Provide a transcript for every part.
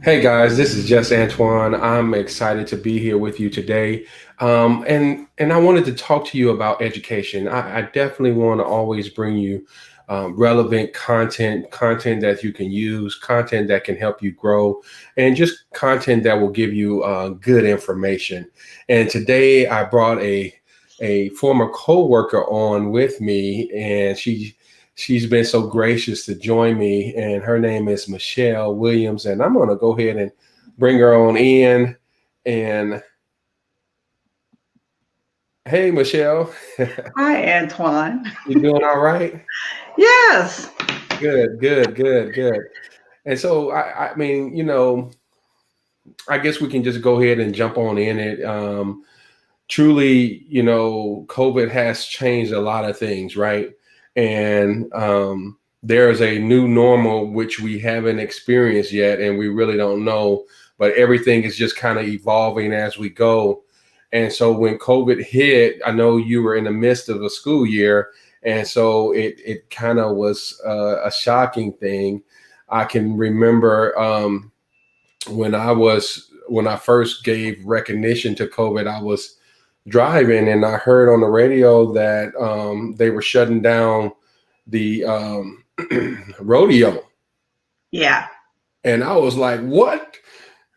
Hey guys, this is just Antoine. I'm excited to be here with you today, and I wanted to talk to you about education. I definitely want to always bring you relevant content that you can use, content that can help you grow, and just content that will give you good information. And today I brought a former coworker on with me, and she's been so gracious to join me, and her name is Michelle Williams. And I'm going to go ahead and bring her on in. And hey, Michelle, Hi, Antoine. you doing all right? Yes. Good, good, good, good. And so, I mean, I guess we can just go ahead and jump on in it. Truly, COVID has changed a lot of things, right? And there's a new normal which we haven't experienced yet, and we really don't know. But everything is just kind of evolving as we go. And so when COVID hit, I know you were in the midst of a school year, and so it kind of was a shocking thing. I can remember when I first gave recognition to COVID, I was driving and I heard on the radio that they were shutting down the rodeo. Yeah. And I was like, what?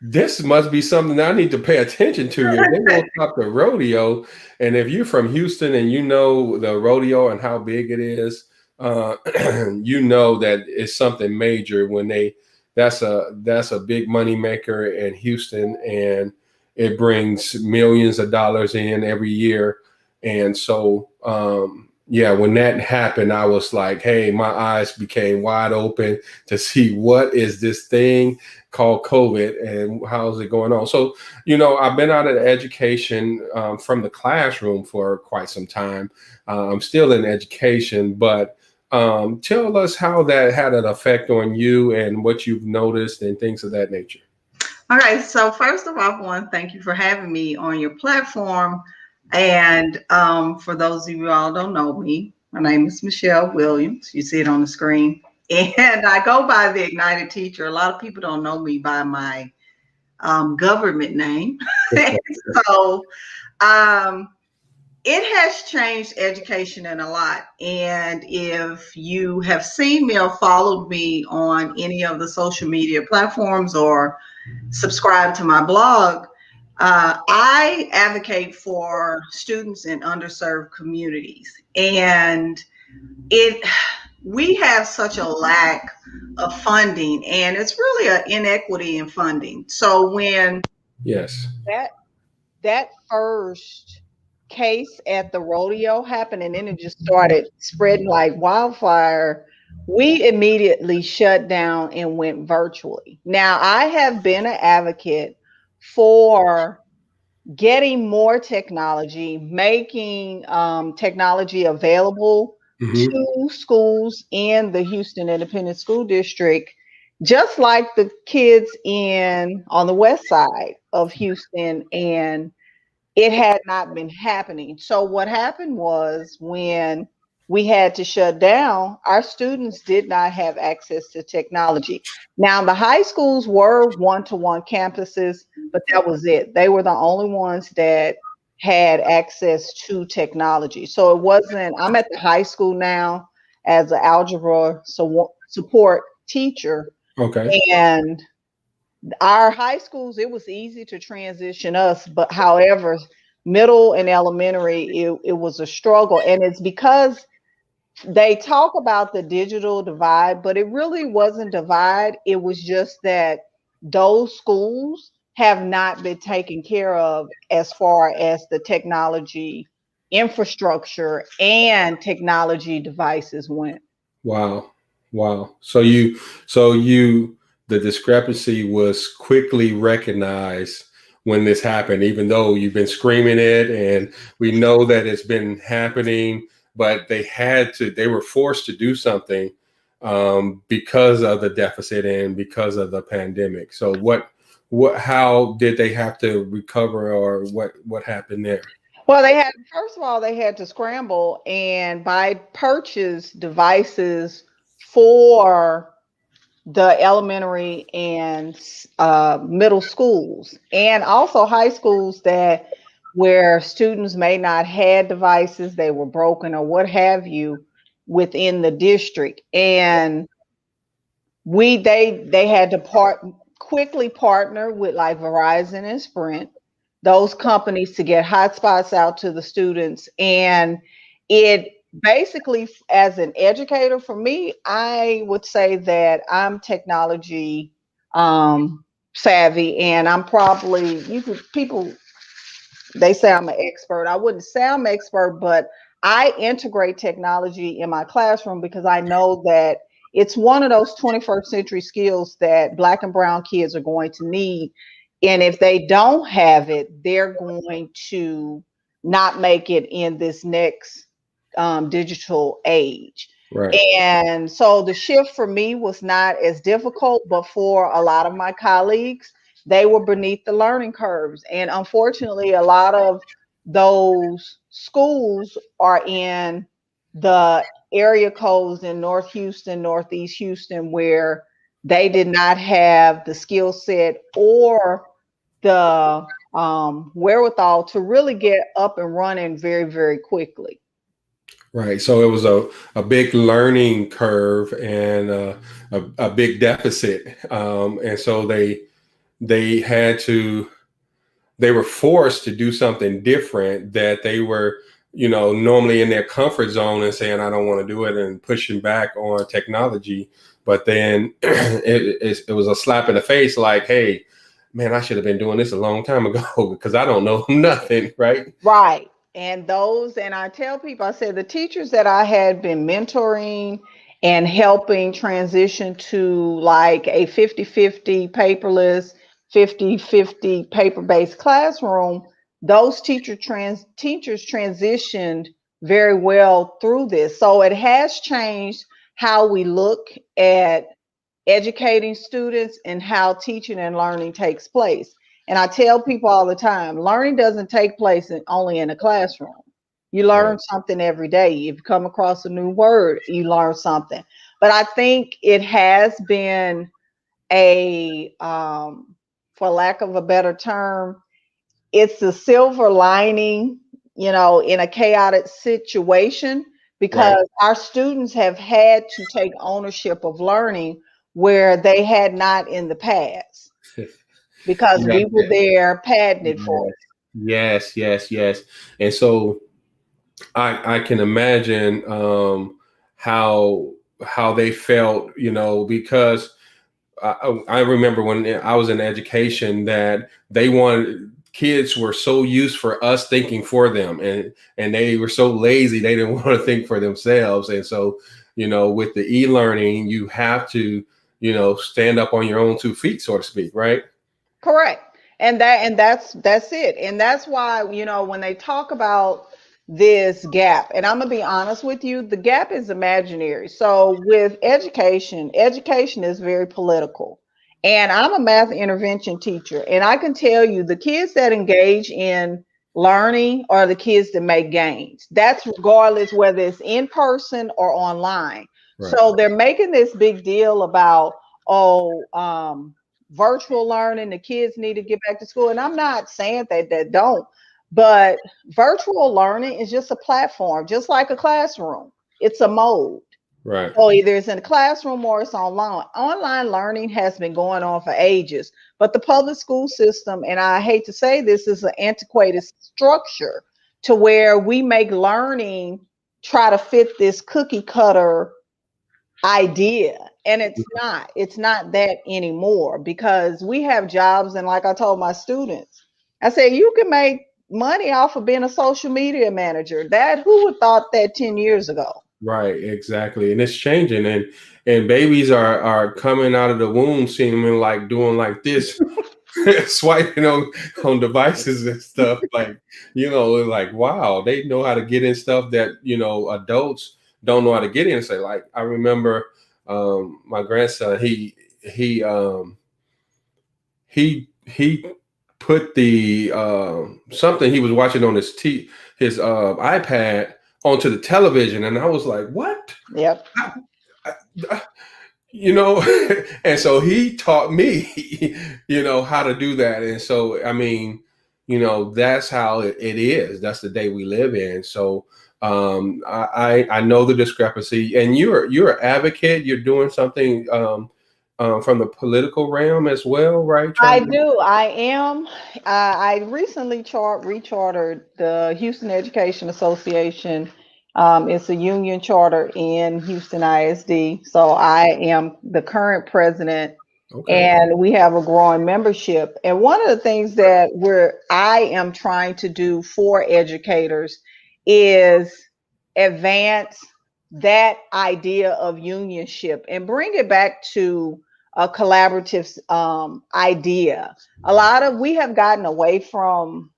This must be something I need to pay attention to. If they won't stop the rodeo, and if you're from Houston and you know the rodeo and how big it is, you know that it's something major when that's a big money maker in Houston, and it brings millions of dollars in every year. And so, yeah, when that happened, I was like, hey, my eyes became wide open to see what is this thing called COVID and how's it going on. So, I've been out of education from the classroom for quite some time. I'm still in education, but tell us how that had an effect on you and what you've noticed and things of that nature. All right. So, first of all, I want to thank you for having me on your platform. And for those of you all don't know me, my name is Michelle Williams. You see it on the screen. And I go by the Ignited Teacher. A lot of people don't know me by my government name. So, um, it has changed education in a lot. And if you have seen me or followed me on any of the social media platforms or subscribe to my blog, I advocate for students in underserved communities. And it we have such a lack of funding, and it's really an inequity in funding. So when Yes. that that first case at the rodeo happened and then it just started spreading like wildfire, we immediately shut down and went virtually. Now, I have been an advocate for getting more technology, making technology available Hmm. to schools in the Houston Independent School District, just like the kids in on the west side of Houston, and it had not been happening. So what happened was when we had to shut down, our students did not have access to technology. Now the high schools were one-to-one campuses, but that was it. They were the only ones that had access to technology. So it wasn't, I'm at the high school now as an algebra support teacher, Okay. and our high schools, it was easy to transition us, but however, middle and elementary, it was a struggle. And it's because they talk about the digital divide, but it really wasn't divide. It was just that those schools have not been taken care of as far as the technology infrastructure and technology devices went. Wow. Wow. So you, the discrepancy was quickly recognized when this happened, even though you've been screaming it and we know that it's been happening, but they were forced to do something because of the deficit and because of the pandemic. So how did they have to recover, or what happened there? Well, they had, first of all, they had to scramble and buy purchase devices for the elementary and middle schools, and also high schools that where students may not had devices, they were broken or what have you within the district. And they had to quickly partner with like Verizon and Sprint, those companies, to get hotspots out to the students. And it basically, as an educator, for me, I would say that I'm technology savvy, and I'm probably, you could, people, they say I'm an expert. I wouldn't say I'm an expert, but I integrate technology in my classroom because I know that it's one of those 21st century skills that Black and brown kids are going to need. And if they don't have it, they're going to not make it in this next digital age. Right. And so the shift for me was not as difficult, but for a lot of my colleagues, they were beneath the learning curves. And unfortunately, a lot of those schools are in the area codes in North Houston, Northeast Houston, where they did not have the skill set or the wherewithal to really get up and running very, very quickly. Right. So it was a big learning curve and a big deficit. And so they had to, they were forced to do something different that they were, normally in their comfort zone and saying, I don't want to do it, and pushing back on technology. But then it was a slap in the face, like, hey, man, I should have been doing this a long time ago because I don't know nothing. Right. Right. And I tell people, I said the teachers that I had been mentoring and helping transition to like a 50-50 paperless, 50-50 paper-based classroom, those teachers transitioned very well through this. So it has changed how we look at educating students and how teaching and learning takes place. And I tell people all the time, learning doesn't take place only in a classroom. You Right. learn something every day. If you come across a new word, you learn something. But I think it has been for lack of a better term, it's the silver lining, in a chaotic situation, Right. because our students have had to take ownership of learning where they had not in the past, because Yeah. we were there patented for Yes. Yes. Yes. Yes. And so I can imagine how they felt, because I remember when I was in education that they wanted, kids were so used for us thinking for them, and they were so lazy they didn't want to think for themselves. And so, with the e-learning, you have to, stand up on your own 2 feet, so to speak, right? Correct. And that's it. And that's why, when they talk about this gap, and I'm gonna be honest with you, the gap is imaginary. So with education, education is very political. And I'm a math intervention teacher, and I can tell you the kids that engage in learning are the kids that make gains. That's regardless whether it's in person or online. Right. So they're making this big deal about, oh, virtual learning, the kids need to get back to school. And I'm not saying that don't, but virtual learning is just a platform, just like a classroom. It's a mode. Right. So either it's in the classroom or it's online. Online learning has been going on for ages, but the public school system, and I hate to say this, is an antiquated structure to where we make learning try to fit this cookie cutter idea, and it's not that anymore, because we have jobs. And like I told my students, I said, you can make money off of being a social media manager. That, who would thought that 10 years ago? Right, exactly, and it's changing, and babies are coming out of the womb seeming like doing like this, swiping on devices and stuff. Like, like, wow, they know how to get in stuff that adults don't know how to get in. Say, like, I remember my grandson. He put the something he was watching on his iPad onto the television, and I was like, what? Yep. I, I, you know, and so he taught me, how to do that. And so, I mean, that's how it is. That's the day we live in. So, I know the discrepancy, and you're an advocate. You're doing something, from the political realm as well, right? I Trying to, do. I am. I recently rechartered the Houston Education Association. It's a union charter in Houston ISD. So I am the current president, okay. and we have a growing membership. And one of the things that I am trying to do for educators is advance that idea of unionship and bring it back to a collaborative idea. We have gotten away from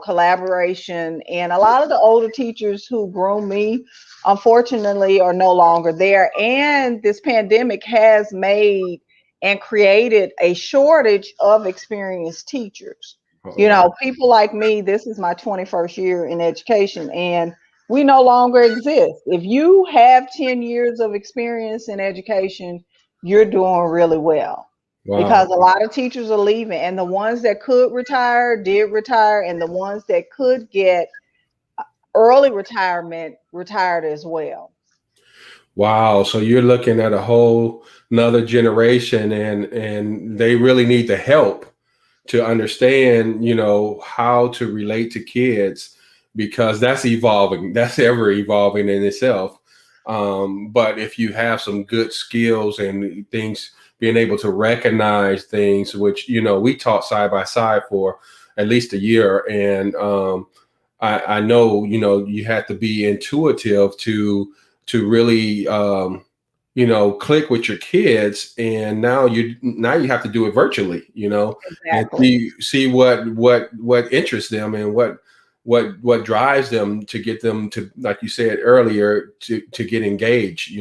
collaboration, and a lot of the older teachers who groomed me, unfortunately, are no longer there. And this pandemic has made and created a shortage of experienced teachers. Oh, wow. People like me, this is my 21st year in education, and we no longer exist. If you have 10 years of experience in education, you're doing really well, because Wow. a lot of teachers are leaving, and the ones that could retire did retire, and the ones that could get early retirement retired as well. Wow. So you're looking at a whole another generation, and they really need the help to understand, how to relate to kids, because that's evolving. That's ever evolving in itself. But if you have some good skills and things, being able to recognize things, which, we taught side by side for at least a year. And I know, you have to be intuitive to really, click with your kids. And now you have to do it virtually, and Exactly. see what interests them, and what drives them, to get them to, like you said earlier, to get engaged,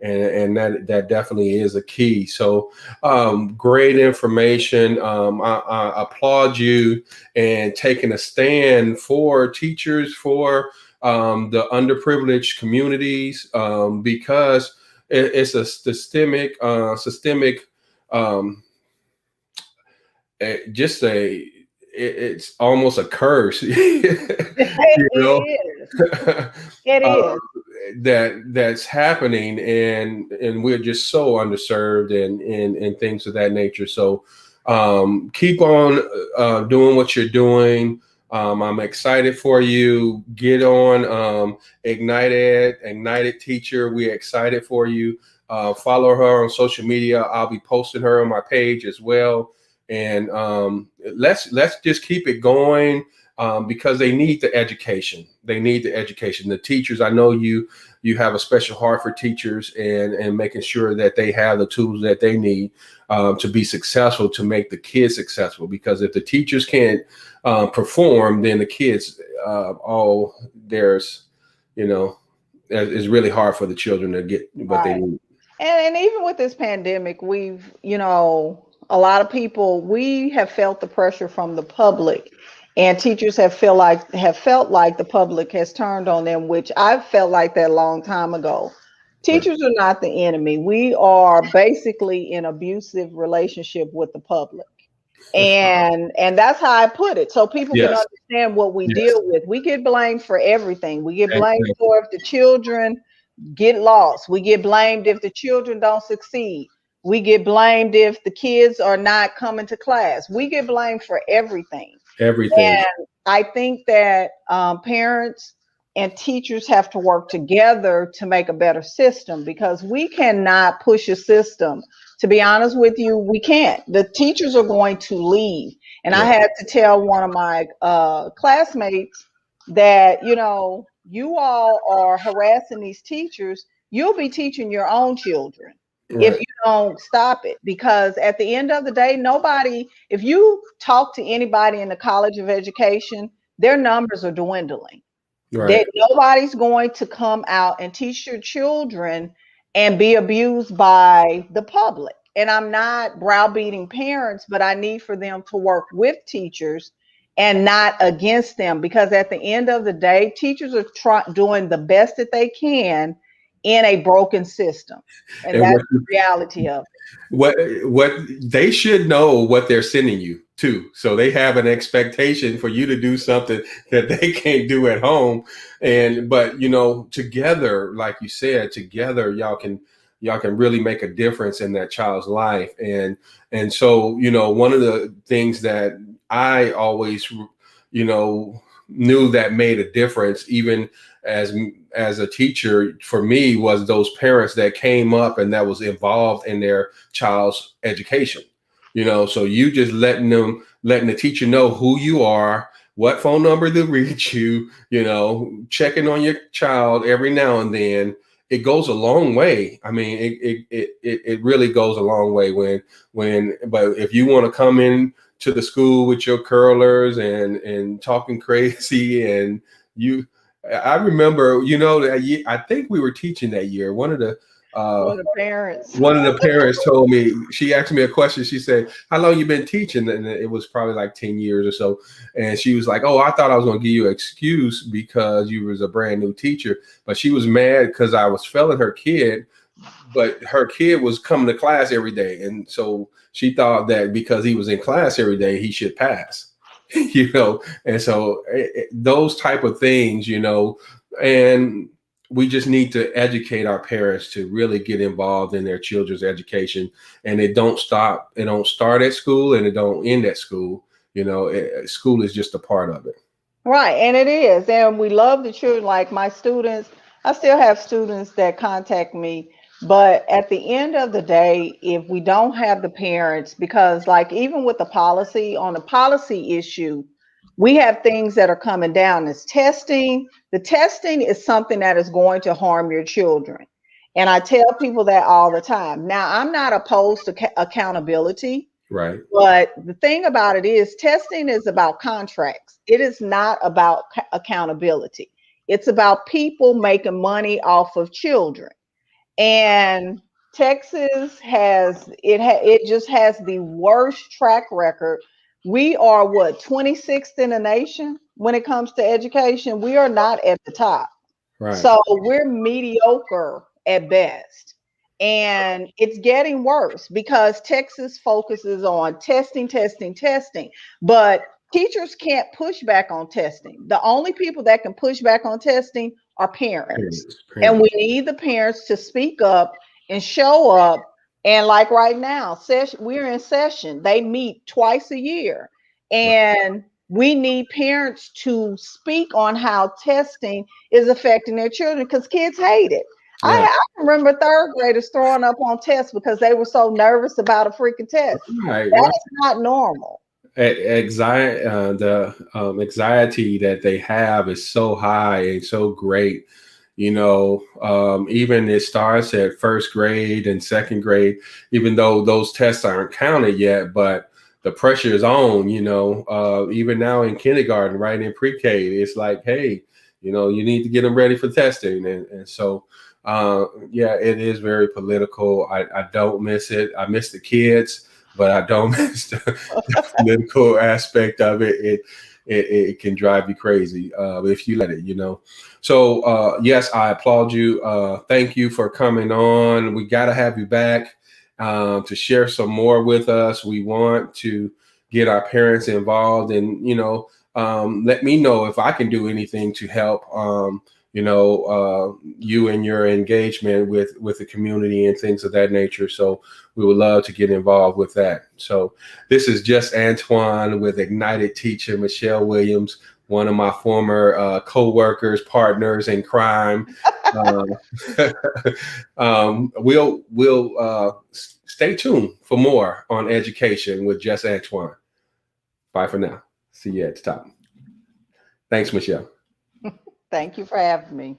and that definitely is a key. So, great information. I applaud you and taking a stand for teachers, for, the underprivileged communities, because it's a systemic, um, just it's almost a curse, It know, is. It uh, is. that's happening, and we're just so underserved, and things of that nature. So, keep on, doing what you're doing. I'm excited for you. Get on, Ignited Teacher. We're excited for you. Follow her on social media. I'll be posting her on my page as well. And, let's just keep it going, because they need the education. They need the education. The teachers, I know you have a special heart for teachers, and making sure that they have the tools that they need, to be successful, to make the kids successful. Because if the teachers can't, perform, then the kids, all there's, you know, it's really hard for the children to get what they Right. need. And even with this pandemic, a lot of people, we have felt the pressure from the public, and teachers have felt like the public has turned on them, which I've felt like that a long time ago. Right. Teachers are not the enemy. We are basically in abusive relationship with the public. And that's how I put it, so people can Yes. understand what we Yes. deal with. We get blamed for everything. We get blamed Exactly. for if the children get lost. We get blamed if the children don't succeed. We get blamed if the kids are not coming to class. We get blamed for everything. Everything. And I think that parents and teachers have to work together to make a better system, because we cannot push a system. To be honest with you, we can't. The teachers are going to leave. And I Yeah. had to tell one of my classmates that, you all are harassing these teachers. You'll be teaching your own children if Right. you don't stop it. Because at the end of the day, nobody, if you talk to anybody in the College of Education, their numbers are dwindling. Right. That nobody's going to come out and teach your children and be abused by the public. And I'm not browbeating parents, but I need for them to work with teachers and not against them, because at the end of the day, teachers are doing the best that they can in a broken system. And And that's the reality of it. what they should know what they're sending you to, so they have an expectation for you to do something that they can't do at home. And but together, like you said, together y'all can really make a difference in that child's life. And so one of the things that I always knew that made a difference, even as a teacher for me, was those parents that came up and that was involved in their child's education. So you just letting the teacher know who you are, what phone number to reach you, checking on your child every now and then. It goes a long way. I mean, it really goes a long way but if you want to come in to the school with your curlers and talking crazy, and I remember, that I think we were teaching that year. For the parents. One of the parents told me, she asked me a question. She said, "How long you been teaching?" And it was probably like 10 years or so. And she was like, "Oh, I thought I was going to give you an excuse because you was a brand new teacher." But she was mad because I was failing her kid, but her kid was coming to class every day. And so she thought that because he was in class every day, he should pass, And so those type of things, and we just need to educate our parents to really get involved in their children's education. And it don't start at school, and it don't end at school. School is just a part of it. Right, and it is. And we love the children. Like my students, I still have students that contact me. But at the end of the day, if we don't have the parents, because like even with the policy, on the policy issue, we have things that are coming down as testing. The testing is something that is going to harm your children. And I tell people that all the time. Now, I'm not opposed to accountability. Right. But the thing about it is, testing is about contracts. It is not about accountability. It's about people making money off of children. And Texas it just has the worst track record. We are what, 26th in the nation when it comes to education. We are not at the top. Right. So we're mediocre at best. And it's getting worse because Texas focuses on testing, testing, testing. But teachers can't push back on testing. The only people that can push back on testing are parents. And we need the parents to speak up and show up. And like right now, we're in session. They meet twice a year. And we need parents to speak on how testing is affecting their children because kids hate it. Yeah. I remember third graders throwing up on tests because they were so nervous about a freaking test. Right, That's not normal. The anxiety that they have is so high and so great. Even it starts at first grade and second grade, even though those tests aren't counted yet, but the pressure is on, even now in kindergarten, right, in pre-K, it's like, hey, you need to get them ready for testing. And so, it is very political. I don't miss it. I miss the kids, but I don't miss the political aspect of it. It can drive you crazy if you let it, So, yes, I applaud you. Thank you for coming on. We got to have you back to share some more with us. We want to get our parents involved, and let me know if I can do anything to help you and your engagement with the community and things of that nature. So we would love to get involved with that. So this is just Antoine with Ignited teacher Michelle Williams, one of my former co-workers, partners in crime. We'll stay tuned for more on education with Just Antoine. Bye for now. See you at the top. Thanks, Michelle. Thank you for having me.